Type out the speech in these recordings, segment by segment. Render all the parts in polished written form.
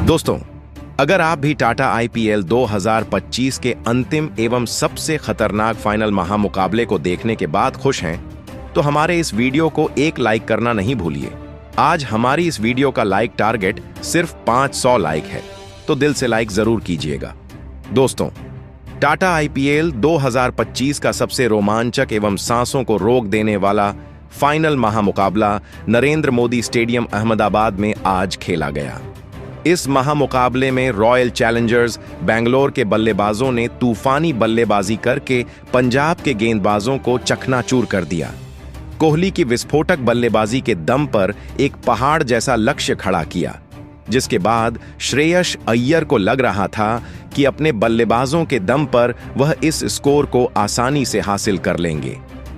दोस्तों, अगर आप भी टाटा आईपीएल 2025 के अंतिम एवं सबसे खतरनाक फाइनल महामुकाबले को देखने के बाद खुश हैं, तो हमारे इस वीडियो को एक लाइक करना नहीं भूलिए। आज हमारी इस वीडियो का लाइक टारगेट सिर्फ 500 लाइक है, तो दिल से लाइक जरूर कीजिएगा। दोस्तों, टाटा आईपीएल 2025 का सबसे रोमांचक एवं सांसों को रोक देने वाला फाइनल महामुकाबला नरेंद्र मोदी स्टेडियम अहमदाबाद में आज खेला गया। इस महामुकाबले में रॉयल चैलेंजर्स बेंगलोर के बल्लेबाजों ने तूफानी बल्लेबाजी करके पंजाब के गेंदबाजों को चकनाचूर कर दिया। कोहली की विस्फोटक बल्लेबाजी के दम पर एक पहाड़ जैसा लक्ष्य खड़ा किया, जिसके बाद श्रेयस अय्यर को लग रहा था कि अपने बल्लेबाजों के दम पर वह इस स्कोर को आसानी से हासिल कर लेंगे।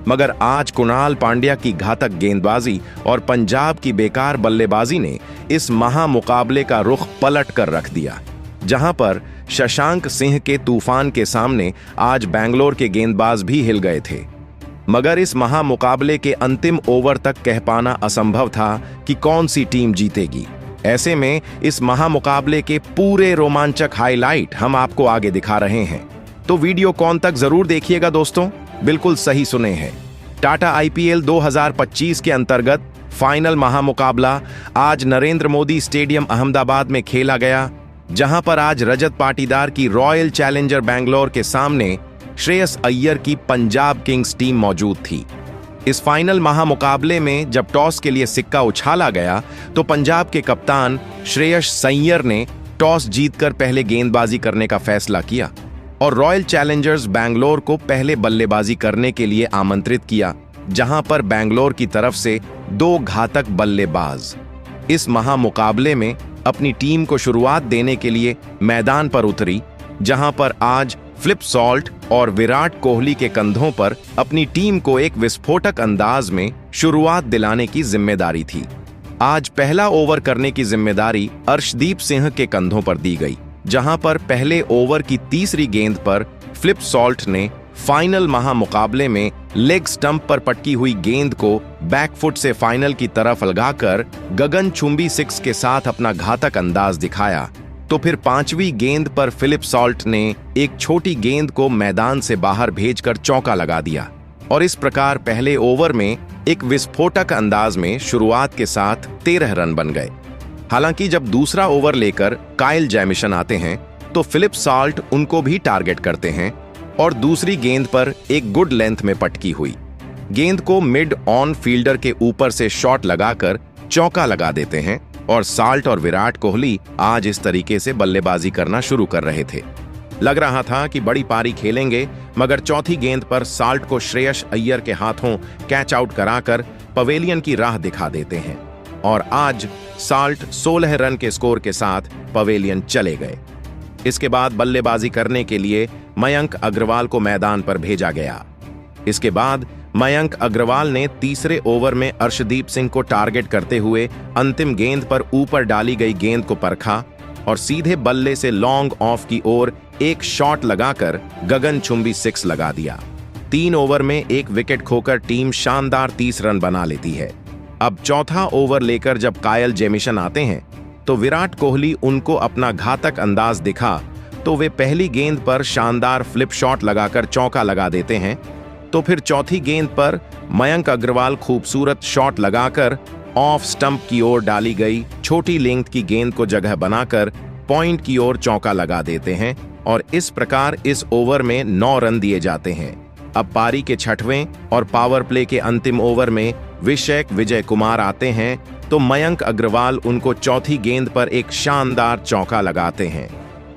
मगर आज कुणाल पांड्या की घातक गेंदबाजी और पंजाब की बेकार बल्लेबाजी ने इस महामुकाबले का रुख पलट कर रख दिया। जहां पर शशांक सिंह के तूफान के सामने आज बेंगलोर के गेंदबाज भी हिल गए थे। मगर इस महामुकाबले के अंतिम ओवर तक कह पाना असंभव था कि कौन सी टीम जीतेगी। ऐसे में इस महामुकाबले के पूरे रोमांचक हाईलाइट हम आपको आगे दिखा रहे हैं, तो वीडियो कौन तक जरूर देखिएगा। दोस्तों, बिल्कुल सही सुने हैं। टाटा आईपीएल 2025 के अंतर्गत फाइनल महामुकाबला आज नरेंद्र मोदी स्टेडियम अहमदाबाद में खेला गया, जहां पर आज रजत पाटीदार की रॉयल चैलेंजर बेंगलोर के सामने श्रेयस अय्यर की पंजाब किंग्स टीम मौजूद थी। इस फाइनल महामुकाबले में जब टॉस के लिए सिक्का उछाला गया, तो पंजाब के कप्तान श्रेयस अय्यर ने टॉस जीतकर पहले गेंदबाजी करने का फैसला किया और रॉयल चैलेंजर्स बेंगलोर को पहले बल्लेबाजी करने के लिए आमंत्रित किया, जहां पर बेंगलोर की तरफ से 2 घातक बल्लेबाज इस महामुकाबले में अपनी टीम को शुरुआत देने के लिए मैदान पर उतरी, जहां पर आज फिलिप सॉल्ट और विराट कोहली के कंधों पर अपनी टीम को एक विस्फोटक अंदाज में शुरुआत दिलाने की जिम्मेदारी थी। आज पहला ओवर करने की जिम्मेदारी अर्शदीप सिंह के कंधों पर दी गई, जहां पर पहले ओवर की तीसरी गेंद पर फिलिप सॉल्ट ने फाइनल महामुकाबले में लेग स्टंप पर पटकी हुई गेंद को बैकफुट से फाइनल की तरफ अलगाकर गगनचुंबी 6 के साथ अपना घातक अंदाज दिखाया। तो फिर 5वीं गेंद पर फिलिप सॉल्ट ने एक छोटी गेंद को मैदान से बाहर भेजकर चौका लगा दिया और इस प्रकार पहले ओवर में एक विस्फोटक अंदाज में शुरुआत के साथ 13 रन बन गए। हालांकि जब दूसरा ओवर लेकर काइल जेमिसन आते हैं, तो फिलिप सॉल्ट उनको भी टारगेट करते हैं और दूसरी गेंद पर एक गुड लेंथ में पटकी हुई गेंद को मिड ऑन फील्डर के ऊपर से शॉट लगाकर चौका लगा देते हैं और सॉल्ट और विराट कोहली आज इस तरीके से बल्लेबाजी करना शुरू कर रहे थे। लग रहा था कि बड़ी पारी खेलेंगे, मगर चौथी गेंद पर सॉल्ट को श्रेयस अय्यर के हाथों कैच आउट कराकर पवेलियन की राह दिखा देते हैं और आज सॉल्ट 16 रन के स्कोर के साथ पवेलियन चले गए। इसके बाद बल्लेबाजी करने के लिए मयंक अग्रवाल को मैदान पर भेजा गया। इसके बाद मयंक अग्रवाल ने तीसरे ओवर में अर्शदीप सिंह को टारगेट करते हुए अंतिम गेंद पर ऊपर डाली गई गेंद को परखा और सीधे बल्ले से लॉन्ग ऑफ की ओर एक शॉट लगाकर गगनचुंबी 6 लगा दिया। 3 ओवर में 1 विकेट खोकर टीम शानदार 30 रन बना लेती है। अब चौथा ओवर लेकर जब काइल जेमिसन आते हैं, तो विराट कोहली उनको अपना घातक अंदाज दिखा, तो वे पहली गेंद पर शानदार फ्लिप शॉट लगाकर चौका लगा देते हैं। तो फिर चौथी गेंद पर मयंक अग्रवाल खूबसूरत शॉट लगाकर ऑफ स्टंप की ओर डाली गई छोटी लेंथ की गेंद को जगह बनाकर पॉइंट की ओर चौका लगा देते हैं और इस प्रकार इस ओवर में 9 रन दिए जाते हैं। अब पारी के 6वें और पावर प्ले के अंतिम ओवर में विशेक विजय कुमार आते हैं, तो मयंक अग्रवाल उनको चौथी गेंद पर एक शानदार चौका लगाते हैं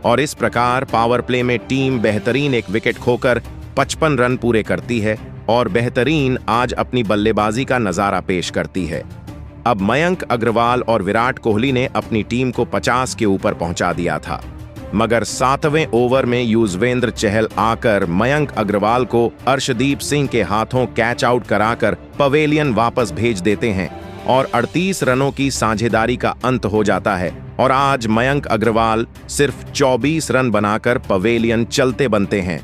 और इस प्रकार पावर प्ले में टीम बेहतरीन 1 विकेट खोकर 55 रन पूरे करती है और बेहतरीन आज अपनी बल्लेबाजी का नजारा पेश करती है। अब मयंक अग्रवाल और विराट कोहली ने अपनी टीम को 50 के ऊपर पहुंचा दिया था, मगर 7वें ओवर में युजवेंद्र चहल आकर मयंक अग्रवाल को अर्शदीप सिंह के हाथों कैच आउट कराकर पवेलियन वापस भेज देते हैं और 38 रनों की साझेदारी का अंत हो जाता है और आज मयंक अग्रवाल सिर्फ 24 रन बनाकर पवेलियन चलते बनते हैं।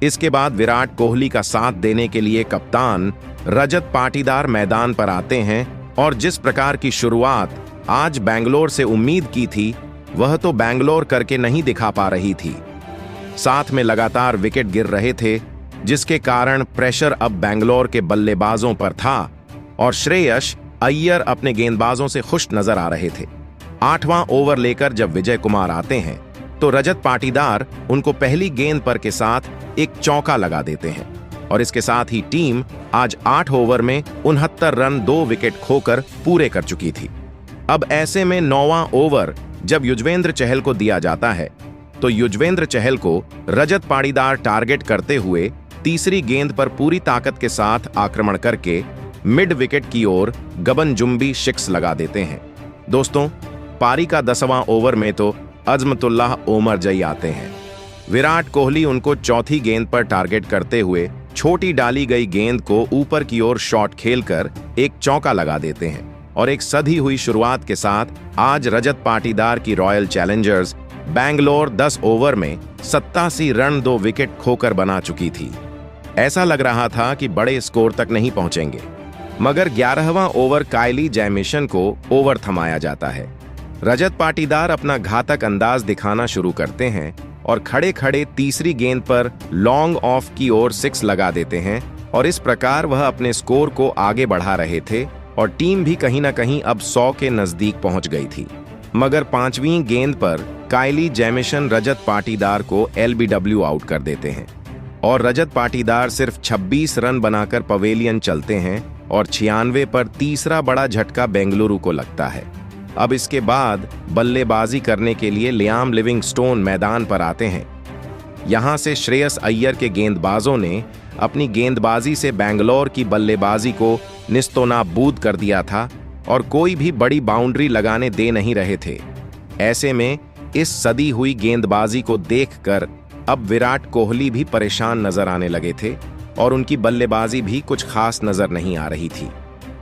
इसके बाद विराट कोहली का साथ देने के लिए कप्तान रजत पाटीदार मैदान पर आते हैं और जिस प्रकार की शुरुआत आज बेंगलोर से उम्मीद की थी, वह तो बैंगलोर करके नहीं दिखा पा रही थी। साथ में लगातार विकेट गिर रहे थे, जिसके कारण प्रेशर अब बैंगलोर के बल्लेबाजों पर था और श्रेयस अय्यर अपने गेंदबाजों से खुश नजर आ रहे थे। 8वां ओवर लेकर जब विजय कुमार आते हैं तो रजत पाटीदार उनको पहली गेंद पर के साथ एक चौका लगा देते हैं और इसके साथ ही टीम आज 8 ओवर में 69 रन 2 विकेट खोकर पूरे कर चुकी थी। अब ऐसे में 9वां ओवर जब युजवेंद्र चहल को दिया जाता है तो युजवेंद्र चहल को रजत पाटीदार टारगेट करते हुए तीसरी गेंद पर पूरी ताकत के साथ आक्रमण करके मिड विकेट की ओर गगनचुंबी 6 लगा देते हैं। दोस्तों, पारी का 10वां ओवर में तो अजमतुल्लाह ओमरजई आते हैं। विराट कोहली उनको चौथी गेंद पर टारगेट करते हुए छोटी डाली गई गेंद को ऊपर की ओर शॉट खेलकर एक चौका लगा देते हैं और एक सधी हुई शुरुआत के साथ आज रजत पाटीदार की रॉयल चैलेंजर्स बैंगलोर 10 ओवर में 87 रन 2 विकेट खोकर बना चुकी थी। ऐसा लग रहा था कि बड़े स्कोर तक नहीं पहुंचेंगे, मगर 11वां ओवर कायली जैमिसन को ओवर थमाया जाता है। रजत पाटीदार अपना घातक अंदाज दिखाना शुरू करते हैं और खड़े खड़े तीसरी गेंद पर लॉन्ग ऑफ की ओर 6 लगा देते हैं और इस प्रकार वह अपने स्कोर को आगे बढ़ा रहे थे और टीम भी कहीं ना कहीं अब 100 के नजदीक पहुंच गई थी। मगर 5वीं गेंद पर कायली जैमिसन रजत पाटीदार को एलबीडब्ल्यू आउट कर देते हैं और रजत पाटीदार सिर्फ 26 रन बनाकर पवेलियन चलते हैं और 96 पर तीसरा बड़ा झटका बेंगलुरु को लगता है। अब इसके बाद बल्लेबाजी करने के लिए लियाम लिविंगस्टोन मैदान पर आते हैं। यहां से श्रेयस अय्यर के गेंदबाजों ने अपनी गेंदबाजी से बैंगलोर की बल्लेबाजी को निस्तोनाबूद कर दिया था और कोई भी बड़ी बाउंड्री लगाने दे नहीं रहे थे। ऐसे में इस सदी हुई गेंदबाजी को देखकर अब विराट कोहली भी परेशान नजर आने लगे थे और उनकी बल्लेबाजी भी कुछ खास नजर नहीं आ रही थी।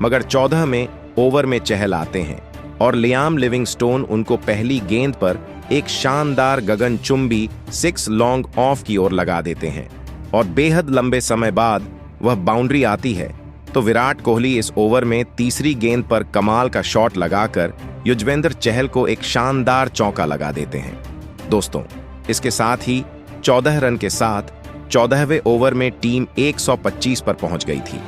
मगर 14वें ओवर में चहल आते हैं और लियाम लिविंगस्टोन उनको पहली गेंद पर एक शानदार गगनचुंबी 6 लॉन्ग ऑफ की ओर लगा देते हैं और बेहद लंबे समय बाद वह बाउंड्री आती है तो विराट कोहली इस ओवर में तीसरी गेंद पर कमाल का शॉट लगाकर युजवेंद्र चहल को एक शानदार चौका लगा देते हैं। दोस्तों, इसके साथ ही 14 रन के साथ 14वें ओवर में टीम 125 पर पहुंच गई थी।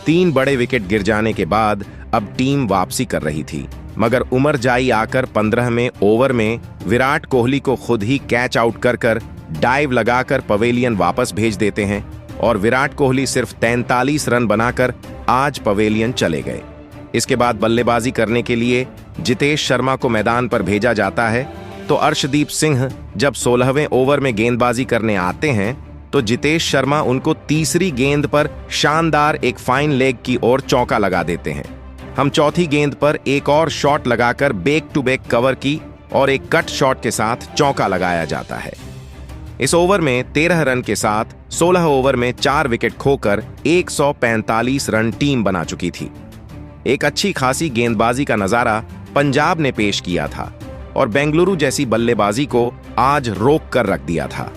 3 बड़े विकेट गिर जाने के बाद अब टीम वापसी कर रही थी, मगर ओमरजई आकर 15वें ओवर में विराट कोहली को खुद ही कैच आउट कर डाइव लगाकर पवेलियन वापस भेज देते हैं और विराट कोहली सिर्फ 43 रन बनाकर आज पवेलियन चले गए। इसके बाद बल्लेबाजी करने के लिए जितेश शर्मा को मैदान पर भेजा जाता है तो अर्शदीप सिंह जब 16वें ओवर में गेंदबाजी करने आते हैं तो जितेश शर्मा उनको तीसरी गेंद पर शानदार एक फाइन लेग की ओर चौका लगा देते हैं। हम चौथी गेंद पर एक और शॉट लगाकर बैक टू बैक कवर की और एक कट शॉट के साथ चौका लगाया जाता है। इस ओवर में 13 रन के साथ 16 ओवर में 4 विकेट खोकर 145 रन टीम बना चुकी थी। एक अच्छी खासी गेंदबाजी का नजारा पंजाब ने पेश किया था और बेंगलुरु जैसी बल्लेबाजी को आज रोक कर रख दिया था।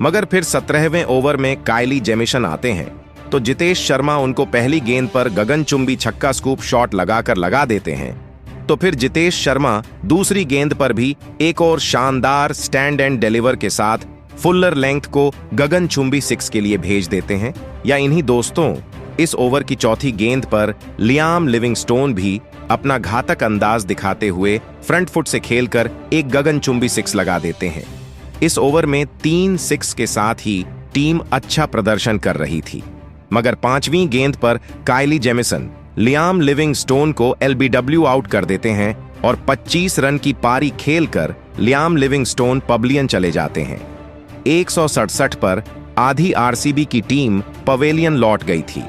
मगर फिर 17वें ओवर में कायली जैमिसन आते हैं तो जितेश शर्मा उनको पहली गेंद पर गगनचुंबी छक्का स्कूप शॉट लगाकर लगा देते हैं। तो फिर जितेश शर्मा दूसरी गेंद पर भी एक और शानदार स्टैंड एंड डिलीवर के साथ फुल्लर लेंथ को गगनचुंबी 6 के लिए भेज देते हैं। या इन्हीं दोस्तों, इस ओवर की चौथी गेंद पर लियाम लिविंगस्टोन भी अपना घातक अंदाज दिखाते हुए फ्रंट फुट से खेलकर एक गगनचुंबी 6 लगा देते हैं। इस ओवर में 3 6 के साथ ही टीम अच्छा प्रदर्शन कर रही थी, मगर 5वीं गेंद पर कायली जैमिसन लियाम लिविंगस्टोन को एलबीडब्ल्यू आउट कर देते हैं और 25 रन की पारी खेलकर लियाम लिविंगस्टोन पवेलियन चले जाते हैं। 167 पर आधी आरसीबी की टीम पवेलियन लौट गई थी।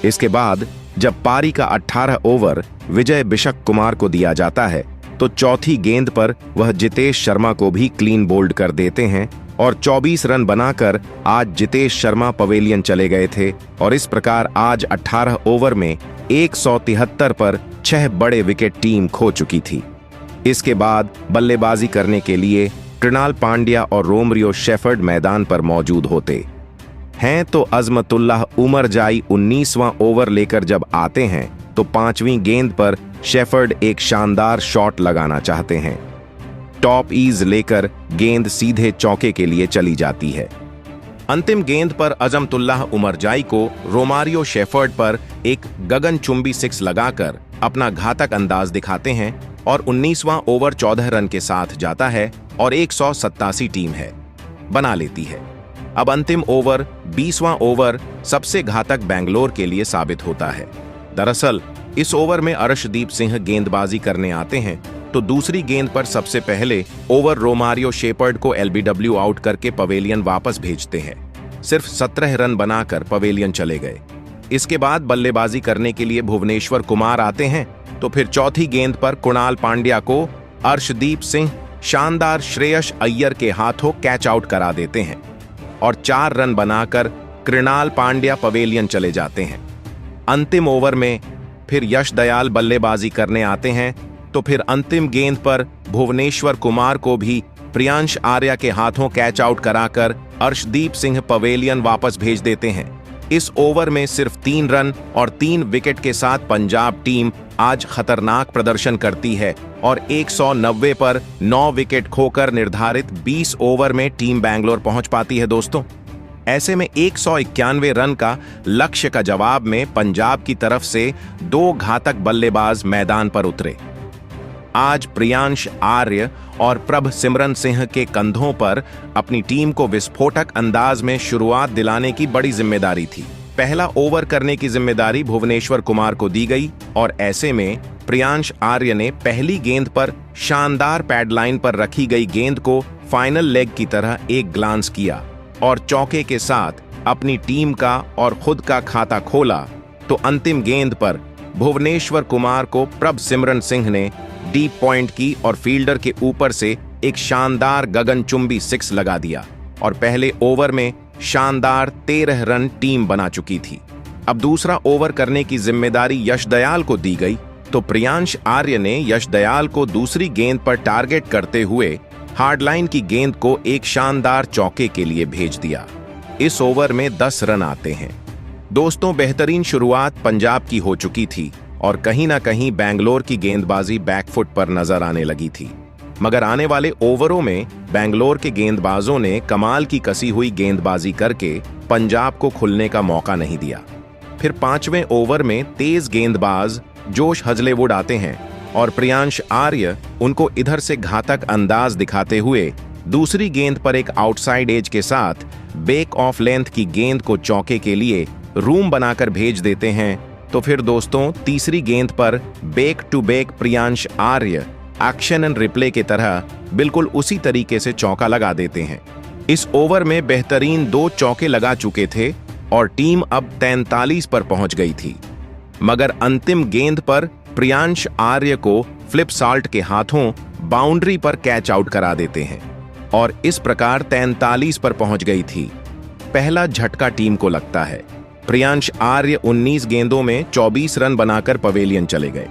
इसके बाद जब पारी का 18 ओवर विजय बिशक कुमार को दिया जाता है तो चौथी गेंद पर वह जितेश शर्मा को भी क्लीन बोल्ड कर देते हैं और 24 रन बनाकर आज जितेश शर्मा पवेलियन चले गए थे और इस प्रकार आज 18 ओवर में 173 पर 6 बड़े विकेट टीम खो चुकी थी। इसके बाद बल्लेबाजी करने के लिए कृणाल पांड्या और रोमरियो शेफर्ड मैदान पर मौजूद होते हैं तो अजमतुल्लाह ओमरजई 19वां ओवर लेकर जब आते हैं तो 5वीं गेंद पर शेफर्ड एक शानदार शॉट लगाना चाहते हैं। टॉप ईज लेकर गेंद सीधे चौके के लिए चली जाती है। अंतिम गेंद पर अजमतुल्लाह उमरजाई को रोमारियो शेफर्ड पर एक गगनचुंबी सिक्स लगाकर अपना घातक अंदाज दिखाते हैं और 19वां ओवर 14 रन के साथ जाता है और 187 टीम है बना लेती है। अब अंतिम ओवर 20वां ओवर सबसे घातक बेंगलोर के लिए साबित होता है। दरअसल इस ओवर में अर्शदीप सिंह गेंदबाजी करने आते हैं तो दूसरी गेंद पर सबसे पहले ओवर रोमारियो शेफर्ड को एलबीडब्ल्यू आउट करके पवेलियन वापस भेजते हैं। सिर्फ 17 रन बनाकर पवेलियन चले गए। इसके बाद बल्लेबाजी करने के लिए भुवनेश्वर कुमार आते हैं तो फिर चौथी गेंद पर कुणाल पांड्या को अर्शदीप सिंह शानदार श्रेयस अय्यर के हाथों कैच आउट करा देते हैं और 4 रन बनाकर कृणाल पांड्या पवेलियन चले जाते हैं। अंतिम ओवर में फिर यश दयाल बल्लेबाजी करने आते हैं तो फिर अंतिम गेंद पर भुवनेश्वर कुमार को भी प्रियांश आर्या के हाथों कैच आउट कराकर अर्शदीप सिंह पवेलियन वापस भेज देते हैं। इस ओवर में सिर्फ 3 रन और 3 विकेट के साथ पंजाब टीम आज खतरनाक प्रदर्शन करती है और 190 पर 9 विकेट खोकर निर्धारित 20 ओवर में टीम बैंगलोर पहुंच पाती है। दोस्तों, ऐसे में 191 रन का लक्ष्य का जवाब में पंजाब की तरफ से 2 घातक बल्लेबाज मैदान पर उतरे। आज प्रियांश आर्य और प्रभसिमरन सिंह के कंधों पर अपनी टीम को विस्फोटक अंदाज में शुरुआत दिलाने की बड़ी जिम्मेदारी थी। पहला ओवर करने की जिम्मेदारी भुवनेश्वर कुमार को दी गई और ऐसे में प्रियांश आर्य ने पहली गेंद पर शानदार पैडलाइन पर रखी गई गेंद को फाइनल लेग की तरह एक ग्लांस किया और चौके के साथ अपनी टीम का और खुद का खाता खोला तो अंतिम गेंद पर भुवनेश्वर कुमार को प्रभसिमरन सिंह ने डीप पॉइंट की और फील्डर के ऊपर से एक शानदार गगनचुंबी 6 लगा दिया और पहले ओवर में शानदार 13 रन टीम बना चुकी थी। अब दूसरा ओवर करने की जिम्मेदारी यश दयाल को दी गई तो प्रियांश आर्य ने यश दयाल को दूसरी गेंद पर टारगेट करते हुए हार्डलाइन की गेंद को एक शानदार चौके के लिए भेज दिया। इस ओवर में 10 रन आते हैं। दोस्तों, बेहतरीन शुरुआत पंजाब की हो चुकी थी और कहीं ना कहीं बैंगलोर की गेंदबाजी बैकफुट पर नजर आने लगी थी, मगर आने वाले ओवरों में बैंगलोर के गेंदबाजों ने कमाल की कसी हुई गेंदबाजी करके पंजाब को खुलने का मौका नहीं दिया। फिर 5वें ओवर में तेज गेंदबाज जोश हजलेवुड आते हैं और प्रियांश आर्य उनको इधर से घातक अंदाज दिखाते हुए दूसरी गेंद पर एक आउटसाइड एज के साथ बेक ऑफ लेंथ की गेंद को चौके के लिए रूम बनाकर भेज देते हैं। तो फिर दोस्तों, तीसरी गेंद पर back to back Priyansh Arya action and replay की तरह बिल्कुल उसी तरीके से चौका लगा देते हैं। इस ओवर में बेहतरीन 2 चौके लगा चुके थे और टीम अब 43 पर पहुंच गई थी, मगर अंतिम गेंद पर प्रियांश आर्य को फ्लिप साल्ट के हाथों बाउंड्री पर कैच आउट करा देते हैं और इस प्रकार 43 पर पहुंच गई थी। पहला झटका टीम को लगता है। प्रियांश आर्य 19 गेंदों में 24 रन बनाकर पवेलियन चले गए।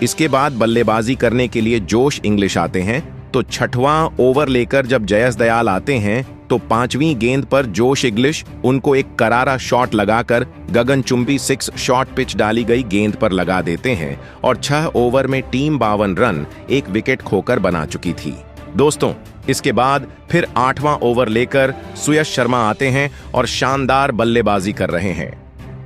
इसके बाद बल्लेबाजी करने के लिए जोश इंग्लिश आते हैं तो 6वां ओवर लेकर जब जयस दयाल आते हैं तो 5वीं गेंद पर जोश इंग्लिश उनको एक करारा शॉट लगाकर गगनचुंबी 6 शॉर्ट पिच डाली गई गेंद पर लगा देते हैं और 6 ओवर में टीम 52 रन 1 विकेट खोकर बना चुकी थी। दोस्तों, इसके बाद फिर 8वां ओवर लेकर सुयश शर्मा आते हैं और शानदार बल्लेबाजी कर रहे हैं।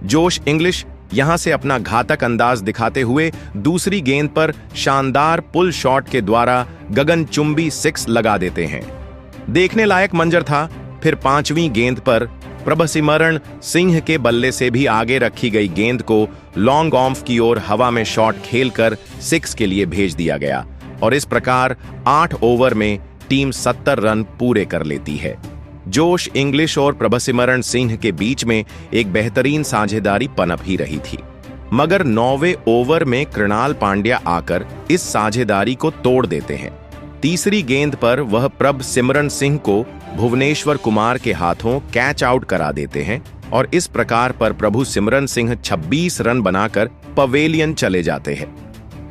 जोश इंग्लिश यहां से अपना घातक अंदाज दिखाते हुए दूसरी गेंद पर शानदार पुल शॉट के द्वारा गगनचुंबी 6 लगा देते हैं। देखने लायक मंजर था। फिर 5वीं गेंद पर प्रभसिमरन सिंह के बल्ले से भी आगे रखी गई गेंद को लॉन्ग ऑफ की ओर हवा में शॉट खेलकर 6 के लिए भेज दिया गया और इस प्रकार 8 ओवर में टीम 70 रन पूरे कर लेती है। जोश इंग्लिश और प्रभसिमरन सिंह के बीच में एक बेहतरीन साझेदारी पनप ही रही थी, मगर 9वें ओवर में कृणाल पांड्या आकर इस साझेदारी को तोड़ देते हैं। तीसरी गेंद पर वह प्रभसिमरन सिंह को भुवनेश्वर कुमार के हाथों कैच आउट करा देते हैं और इस प्रकार पर प्रभुसिमरन सिंह 26 रन बनाकर पवेलियन चले जाते हैं।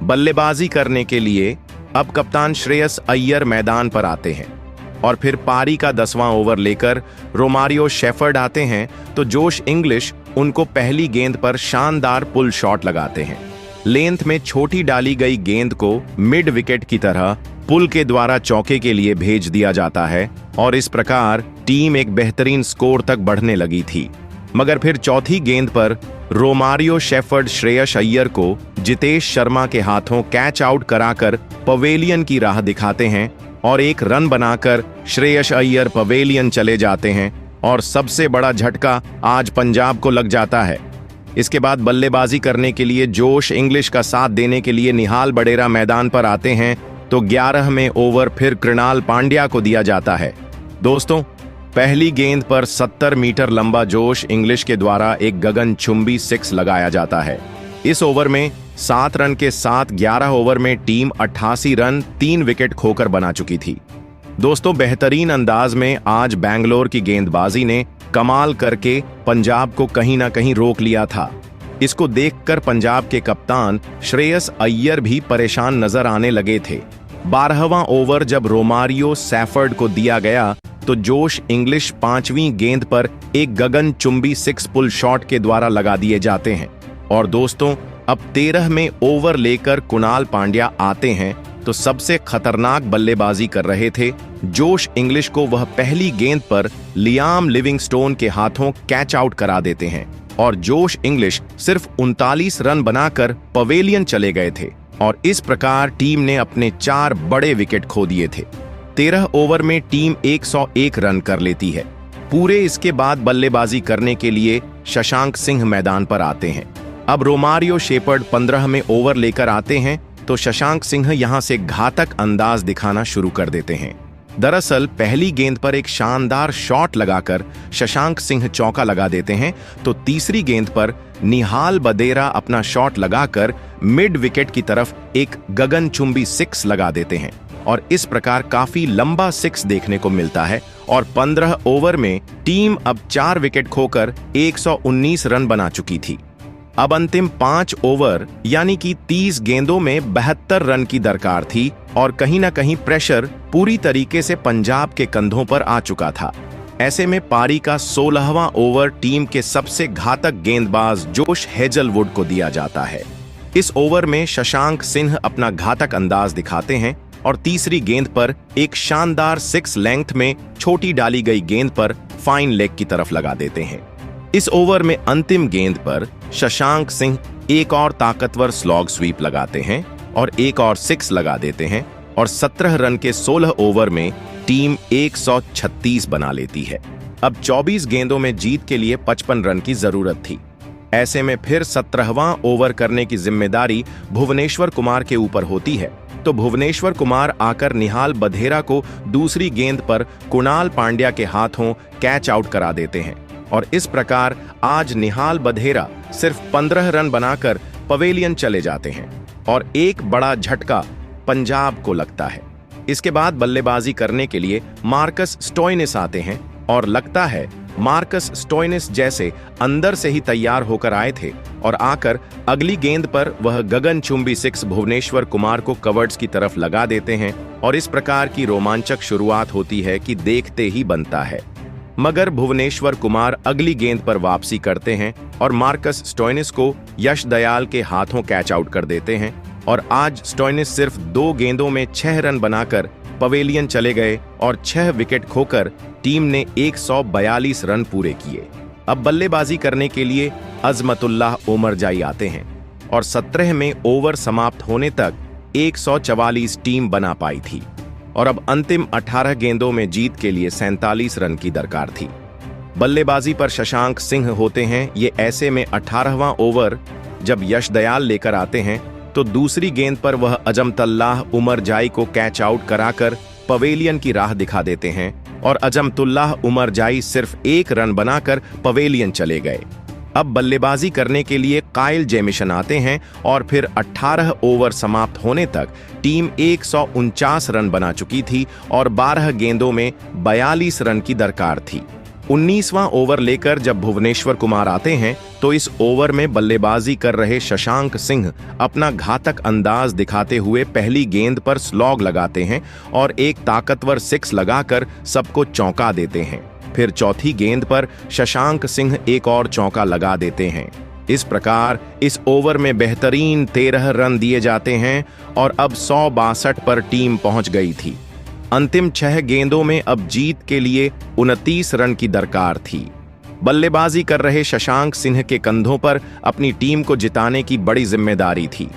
बल्लेबाजी करने के लिए अब कप्तान श्रेयस अय्यर मैदान पर आते हैं और फिर पारी का 10वां ओवर लेकर रोमारियो शेफर्ड आते हैं तो जोश इंग्लिश उनको पहली गेंद पर शानदार पुल शॉट लगाते हैं। लेंथ में छोटी डाली गई गेंद को मिड विकेट की तरह पुल के द्वारा चौके के लिए भेज दिया जाता है और इस प्रकार टीम एक बेहतरीन स्कोर तक बढ़ने लगी थी। मगर फिर चौथी गेंद पर रोमारियो शेफर्ड श्रेयस अय्यर को जितेश शर्मा के हाथों कैच आउट कराकर पवेलियन की राह दिखाते हैं और एक रन बनाकर श्रेयस अय्यर पवेलियन चले जाते हैं और सबसे बड़ा झटका आज पंजाब को लग जाता है। इसके बाद बल्लेबाजी करने के लिए जोश इंग्लिश का साथ देने के लिए निहाल बडेरा मैदान पर आते हैं तो 11वें ओवर फिर कृणाल पांड्या को दिया जाता है। दोस्तों, पहली गेंद पर 70 मीटर लंबा जोश इंग्लिश के द्वारा एक गगनचुंबी 6 लगाया जाता है। इस ओवर में 7 रन के साथ 11 ओवर में टीम 88 रन 3 विकेट खोकर बना चुकी थी। दोस्तों, बेहतरीन अंदाज में आज बैंगलोर की गेंदबाजी ने कमाल करके पंजाब को कहीं ना कहीं रोक लिया था। इसको देखकर पंजाब के कप्तान श्रेयस अय्यर भी परेशान नजर आने लगे थे। 12वां ओवर जब रोमारियो शेफर्ड को दिया गया तो जोश इंग्लिश 5वीं गेंद पर एक गगनचुंबी 6 पुल शॉट के द्वारा लगा दिए जाते हैं। और दोस्तों, अब 13वें ओवर लेकर कृणाल पांड्या आते हैं तो सबसे खतरनाक बल्लेबाजी कर रहे थे जोश इंग्लिश को वह पहली गेंद पर लियाम लिविंगस्टोन के हाथों कैच आउट करा देते हैं और जोश इंग्लिश सिर्फ 39 रन बनाकर पवेलियन चले गए थे और इस प्रकार टीम ने अपने 4 बड़े विकेट खो दिए थे। 13 ओवर में टीम 101 रन कर लेती है। पूरे इसके बाद बल्लेबाजी करने के लिए शशांक सिंह मैदान पर आते हैं। अब रोमारियो शेफर्ड 15वें ओवर लेकर आते हैं तो शशांक सिंह यहां से घातक अंदाज दिखाना शुरू कर देते हैं। दरअसल पहली गेंद पर एक शानदार शॉट लगाकर शशांक सिंह चौका लगा देते हैं तो तीसरी गेंद पर निहाल बडेरा अपना शॉट लगाकर मिड विकेट की तरफ एक गगनचुंबी 6 लगा देते हैं और इस प्रकार काफी लंबा 6 देखने को मिलता है और 15 ओवर में टीम अब 4 विकेट खोकर 119 रन बना चुकी थी। अब अंतिम 5 ओवर यानी कि 30 गेंदों में 72 रन की दरकार थी और कहीं ना कहीं प्रेशर पूरी तरीके से पंजाब के कंधों पर आ चुका था। ऐसे में पारी का 16वां ओवर टीम के सबसे घातक गेंदबाज जोश हेजलवुड को दिया जाता है। इस ओवर में शशांक सिंह अपना घातक अंदाज दिखाते हैं और तीसरी गेंद पर एक शानदार 6 लेंथ में छोटी डाली गई गेंद पर फाइन लेग की तरफ लगा देते हैं। इस ओवर में अंतिम गेंद पर शशांक सिंह एक और ताकतवर स्लॉग स्वीप लगाते हैं और एक और 6 लगा देते हैं और 17 रन के 16 ओवर में टीम 136 बना लेती है। अब 24 गेंदों में जीत के लिए 55 रन की जरूरत थी। ऐसे में फिर 17वां ओवर करने की जिम्मेदारी भुवनेश्वर कुमार के ऊपर होती है तो भुवनेश्वर कुमार आकर निहाल बडेरा को दूसरी गेंद पर कृणाल पांड्या के हाथों कैच आउट करा देते हैं और इस प्रकार आज निहाल बडेरा सिर्फ 15 रन बनाकर पवेलियन चले जाते हैं और एक बड़ा झटका पंजाब को लगता है। इसके बाद बल्लेबाजी करने के लिए मार्कस स्टोइनिस आते हैं और लगता है मार्कस स्टोइनिस जैसे अंदर से ही तैयार होकर आए थे और आकर अगली गेंद पर वह गगनचुंबी 6 भुवनेश्वर कुमार को कवर्ड्स की तरफ लगा देते हैं और इस प्रकार की रोमांचक शुरुआत होती है कि देखते ही बनता है। मगर भुवनेश्वर कुमार अगली गेंद पर वापसी करते हैं और मार्कस स्टोइनिस को यश दयाल के हाथों कैच आउट कर देते हैं और आज स्टोइनिस सिर्फ 2 गेंदों में 6 रन बनाकर पवेलियन चले गए और 6 विकेट खोकर टीम ने 142 रन पूरे किए। अब बल्लेबाजी करने के लिए अजमतुल्लाह उमरजाई आते हैं और 17वें ओवर समाप्त होने तक 144 टीम बना पाई थी और अब अंतिम 18 गेंदों में जीत के लिए 47 रन की दरकार थी। बल्लेबाजी पर शशांक सिंह होते हैं। ये ऐसे में 18वां ओवर जब यश दयाल लेकर आते हैं तो दूसरी गेंद पर वह अजमतुल्लाह उमरजाई को कैच आउट कराकर पवेलियन की राह दिखा देते हैं और अजमतुल्लाह उमरजाई सिर्फ 1 रन बनाकर पवेलियन चले गए। अब बल्लेबाजी करने के लिए काइल जेमिसन आते हैं और फिर 18 ओवर समाप्त होने तक टीम 149 रन बना चुकी थी और 12 गेंदों में 42 रन की दरकार थी। 19वां ओवर लेकर जब भुवनेश्वर कुमार आते हैं तो इस ओवर में बल्लेबाजी कर रहे शशांक सिंह अपना घातक अंदाज दिखाते हुए पहली गेंद पर स्लॉग लगाते हैं और एक ताकतवर 6 लगाकर सबको चौंका देते हैं। फिर चौथी गेंद पर शशांक सिंह एक और चौका लगा देते हैं इस प्रकार इस ओवर में बेहतरीन 13 रन दिए जाते हैं और अब 162 पर टीम पहुंच गई थी। अंतिम 6 गेंदों में अब जीत के लिए 29 रन की दरकार थी। बल्लेबाजी कर रहे शशांक सिंह के कंधों पर अपनी टीम को जिताने की बड़ी जिम्मेदारी थी।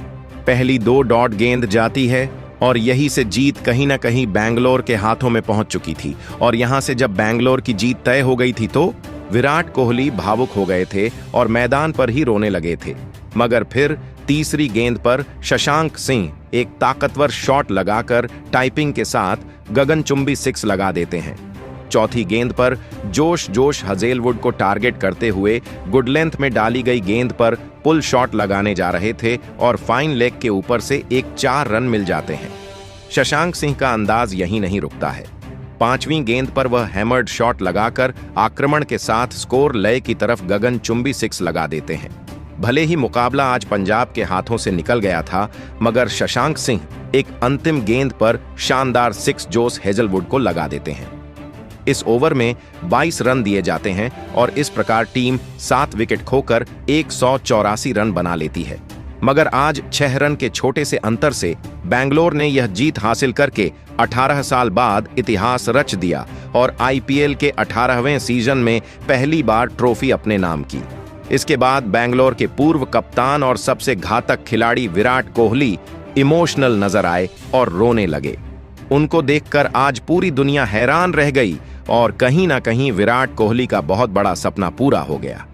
पहली 2 डॉट गेंद जाती है और यही से जीत कहीं ना कहीं बैंगलोर के हाथों में पहुंच चुकी थी। और यहां से जब बैंगलोर की जीत तय हो गई थी तो विराट कोहली भावुक हो गए थे और मैदान पर ही रोने लगे थे। मगर फिर तीसरी गेंद पर शशांक सिंह एक ताकतवर शॉट लगाकर टाइपिंग के साथ गगनचुंबी 6 लगा देते हैं। चौथी गेंद पर जोश हजेलवुड को टारगेट करते हुए गुड लेंथ में डाली गई गेंद पर पुल शॉट लगाने जा रहे थे और फाइन लेग के ऊपर से एक 4 रन मिल जाते हैं। शशांक सिंह का अंदाज यहीं नहीं रुकता है। 5वीं गेंद पर वह हैमर्ड शॉट लगाकर आक्रमण के साथ स्कोर लय की तरफ गगनचुंबी 6 लगा देते हैं। भले ही मुकाबला आज पंजाब के हाथों से निकल गया था, मगर शशांक सिंह एक अंतिम गेंद पर शानदार 6 जोश हेजलवुड को लगा देते हैं। इस ओवर में 22 रन दिए जाते हैं और इस प्रकार टीम 7 विकेट खोकर 184 रन बना लेती है। मगर आज 6 रन के छोटे से अंतर से बैंगलोर ने यह जीत हासिल करके 18 साल बाद इतिहास रच दिया और आईपीएल के 18वें सीजन में पहली बार ट्रॉफी अपने नाम की। इसके बाद बैंगलोर के पूर्व कप्तान और सबसे घातक खिलाड़ी विराट कोहली इमोशनल नजर आए और रोने लगे। उनको देखकर आज पूरी दुनिया हैरान रह गई और कहीं ना कहीं विराट कोहली का बहुत बड़ा सपना पूरा हो गया।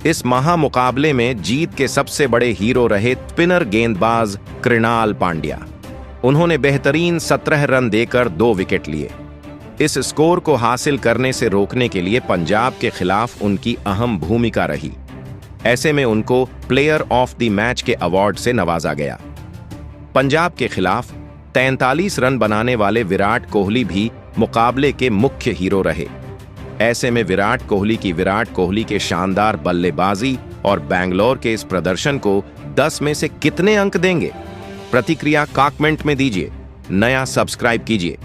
इस महामुकाबले में जीत के सबसे बड़े हीरो रहे स्पिनर गेंदबाज कृणाल पांड्या। उन्होंने बेहतरीन 17 रन देकर 2 विकेट लिए। इस स्कोर को हासिल करने से रोकने के लिए पंजाब के खिलाफ उनकी अहम भूमिका रही। ऐसे में उनको प्लेयर ऑफ द मैच के अवार्ड से नवाजा गया। पंजाब के खिलाफ 43 रन बनाने वाले विराट कोहली भी मुकाबले के मुख्य हीरो रहे। ऐसे में विराट कोहली के शानदार बल्लेबाजी और बैंगलोर के इस प्रदर्शन को 10 में से कितने अंक देंगे? प्रतिक्रिया कमेंट में दीजिए। नया सब्सक्राइब कीजिए।